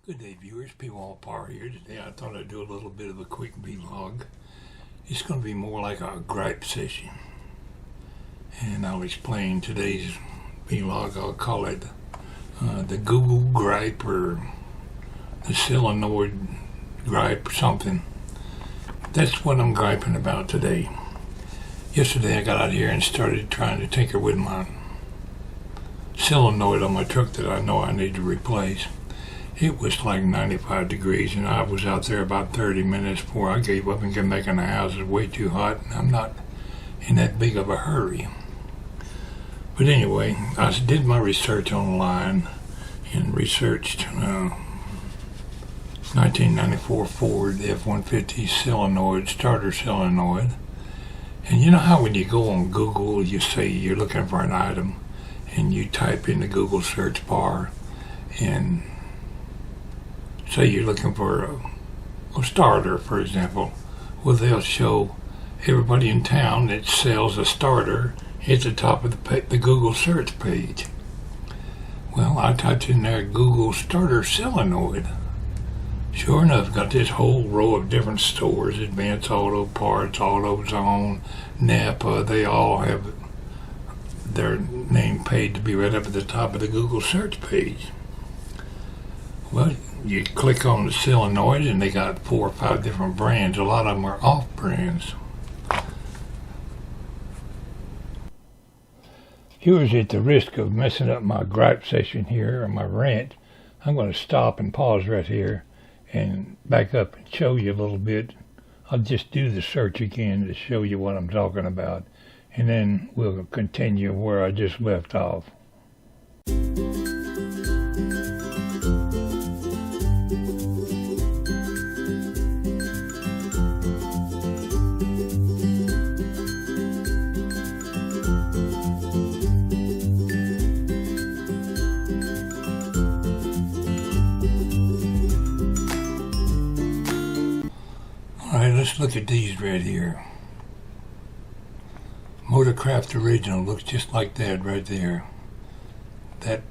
Good day, viewers. Pwalpar here. Today I thought I'd do a little bit of a quick vlog. It's going to be more like a gripe session. And I'll explain today's vlog. I'll call it the Google Gripe or the Solenoid Gripe or something. That's what I'm griping about today. Yesterday I got out here and started trying to tinker with my solenoid on my truck that I know I need to replace. It was like 95 degrees and I was out there about 30 minutes before I gave up and came back in the house. It was way too hot and I'm not in that big of a hurry. But anyway, I did my research online and researched 1994 Ford F-150 solenoid, starter solenoid. And you know how when you go on Google, you say you're looking for an item and you type in the Google search bar and say you're looking for a starter, for example. Well, they'll show everybody in town that sells a starter at the top of the Google search page. Well, I typed in there Google starter solenoid. Sure enough, got this whole row of different stores, Advanced Auto Parts, AutoZone, NAPA. They all have their name paid to be right up at the top of the Google search page. Well, you click on the solenoid and they got 4 or 5 different brands. A lot of them are off brands. Here's at the risk of messing up my gripe session here, or my rant, I'm going to stop and pause right here and back up and show you a little bit. I'll just do the search again to show you what I'm talking about, and then we'll continue where I just left off. Alright, let's look at these right here. Motorcraft Original looks just like that right there. That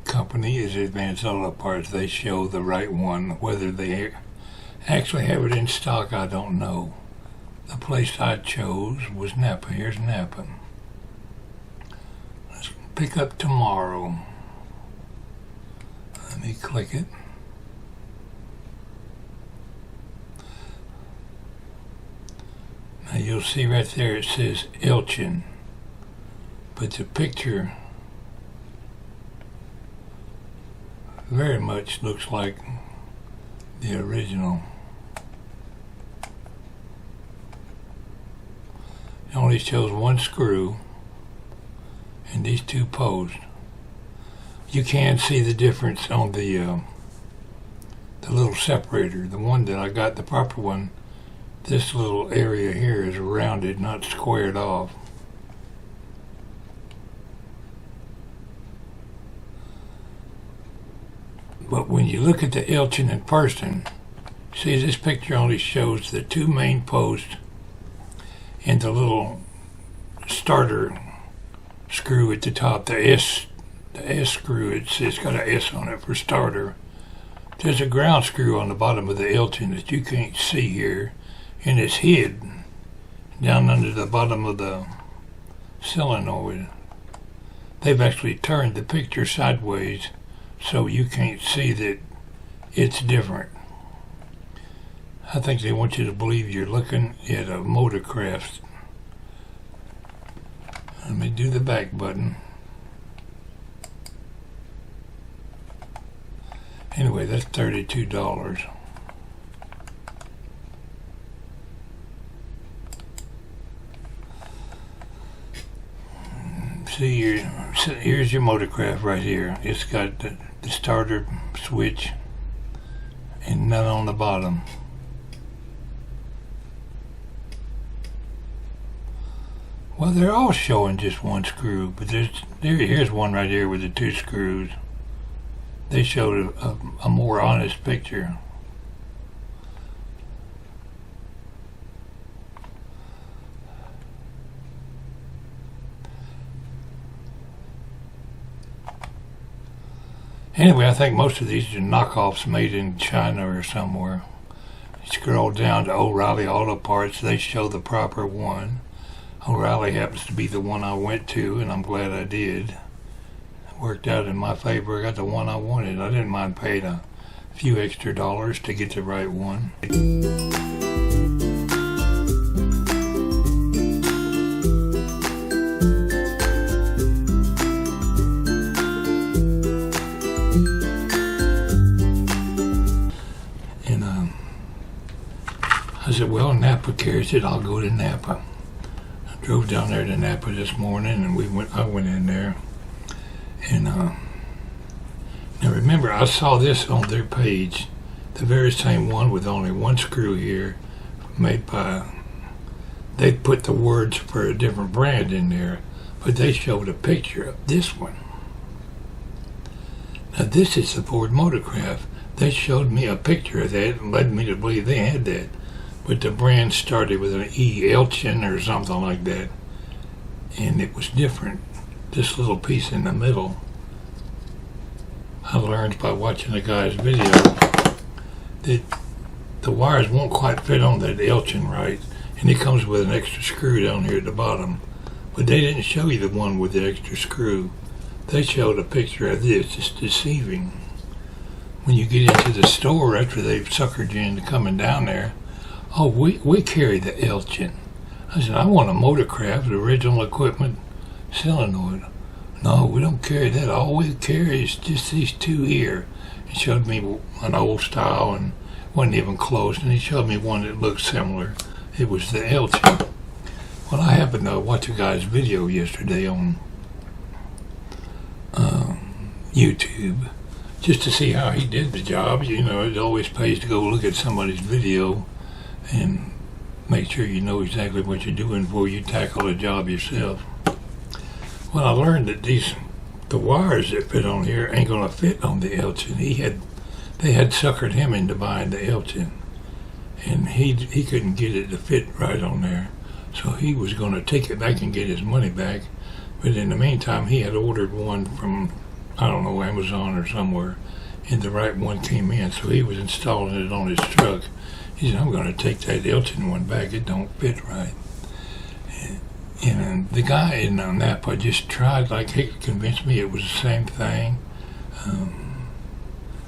company is Advanced Auto Parts. They show the right one. Whether they actually have it in stock, I don't know. The place I chose was NAPA. Here's NAPA. Let's pick up tomorrow. Let me click it. Now you'll see right there it says Elchin, but the picture very much looks like the original. It only shows one screw and these 2 posts. You can see the difference on the little separator. The one that I got, the proper one, this little area here is rounded, not squared off. But when you look at the Elchin in person, see this picture only shows the 2 main posts and the little starter screw at the top, the S screw. It's got an S on it for starter. There's a ground screw on the bottom of the Elchin that you can't see here, and it's hid down under the bottom of the solenoid. They've actually turned the picture sideways so you can't see that it's different. I think they want you to believe you're looking at a Motorcraft. Let me do the back button. Anyway, that's $32. See, here's your Motorcraft right here. It's got the starter switch and none on the bottom. Well, they're all showing just one screw, but here's one right here with the 2 screws. They showed a more honest picture. Anyway, I think most of these are knockoffs made in China or somewhere. Scroll down to O'Reilly Auto Parts. They show the proper one. O'Reilly happens to be the one I went to, and I'm glad I did. It worked out in my favor. I got the one I wanted. I didn't mind paying a few extra dollars to get the right one. I said, well, NAPA carries it. I'll go to NAPA. I drove down there to NAPA this morning, and I went in there. And now remember, I saw this on their page, the very same one with only one screw here, made by. They put the words for a different brand in there, but they showed a picture of this one. Now this is the Ford Motorcraft. They showed me a picture of that and led me to believe they had that. But the brand started with an E. Elchin or something like that. And it was different. This little piece in the middle, I learned by watching the guy's video that the wires won't quite fit on that Elchin right. And it comes with an extra screw down here at the bottom. But they didn't show you the one with the extra screw. They showed a picture of this. It's deceiving. When you get into the store after they've suckered you into coming down there, oh, we carry the Elchin. I said, I want a Motorcraft, the original equipment, Solenoid. No, we don't carry that. All we carry is just these two here. He showed me an old style and wasn't even close, and he showed me one that looked similar. It was the Elchin. Well, I happened to watch a guy's video yesterday on YouTube just to see how he did the job. You know, it always pays to go look at somebody's video and make sure you know exactly what you're doing before you tackle a job yourself. Well, I learned that the wires that fit on here ain't gonna fit on the Elchin. They had suckered him into buying the Elchin, and he couldn't get it to fit right on there. So he was gonna take it back and get his money back. But in the meantime, he had ordered one from, I don't know, Amazon or somewhere, and the right one came in, so he was installing it on his truck. He said, I'm going to take that Elchin one back. It don't fit right. And the guy in NAPA just tried like heck to convince me it was the same thing.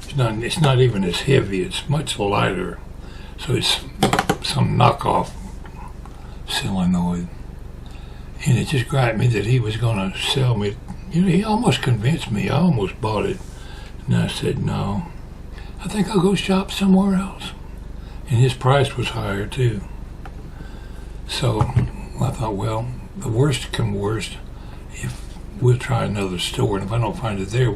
It's not even as heavy. It's much lighter. So it's some knockoff Solenoid. And it just griped me that he was going to sell me. You know, he almost convinced me. I almost bought it. And I said, no, I think I'll go shop somewhere else. And his price was higher too. So I thought, well, the worst come worst, if we'll try another store, and if I don't find it there,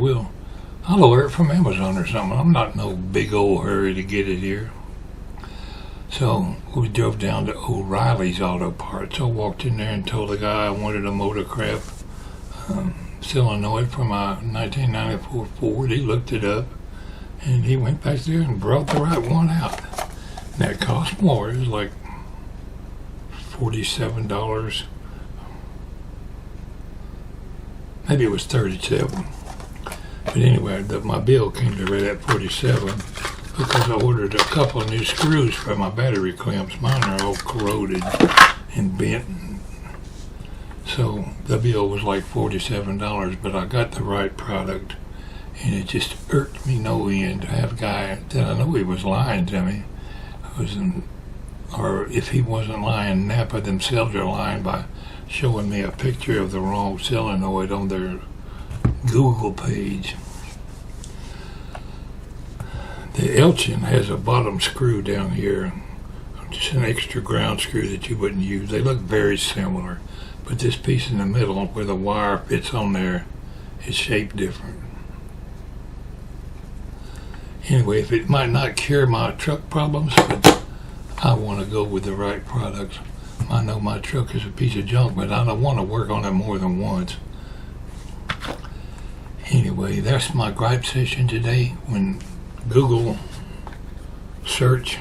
I'll order it from Amazon or something. I'm not in no big old hurry to get it here. So we drove down to O'Reilly's Auto Parts. I walked in there and told the guy I wanted a Motorcraft Solenoid for my 1994 Ford. He looked it up, and he went back there and brought the right one out. That cost more. It was like $47. Maybe it was $37. But anyway, my bill came to right at $47 because I ordered a couple of new screws for my battery clamps. Mine are all corroded and bent. So the bill was like $47, but I got the right product, and it just irked me no end to have a guy that I know he was lying to me. Or if he wasn't lying, NAPA themselves are lying by showing me a picture of the wrong solenoid on their Google page. The Elchin has a bottom screw down here, just an extra ground screw that you wouldn't use. They look very similar, but this piece in the middle where the wire fits on there is shaped different. Anyway, if it might not cure my truck problems, but I want to go with the right products. I know my truck is a piece of junk, but I don't want to work on it more than once. Anyway, that's my gripe session today. When Google search,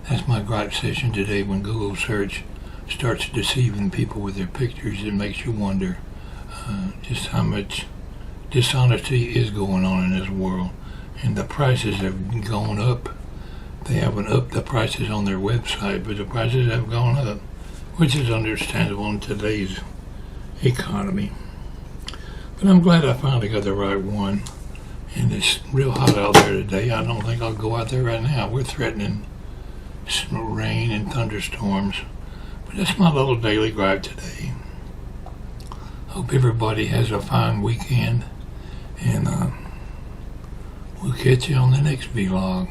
that's my gripe session today. When Google search starts deceiving people with their pictures, it makes you wonder just how much dishonesty is going on in this world, and the prices have gone up. They haven't upped the prices on their website, but the prices have gone up, which is understandable in today's economy. But I'm glad I finally got the right one. And it's real hot out there today. I don't think I'll go out there right now. We're threatening rain and thunderstorms. But that's my little daily gripe today. Hope everybody has a fine weekend. And we'll catch you on the next vlog.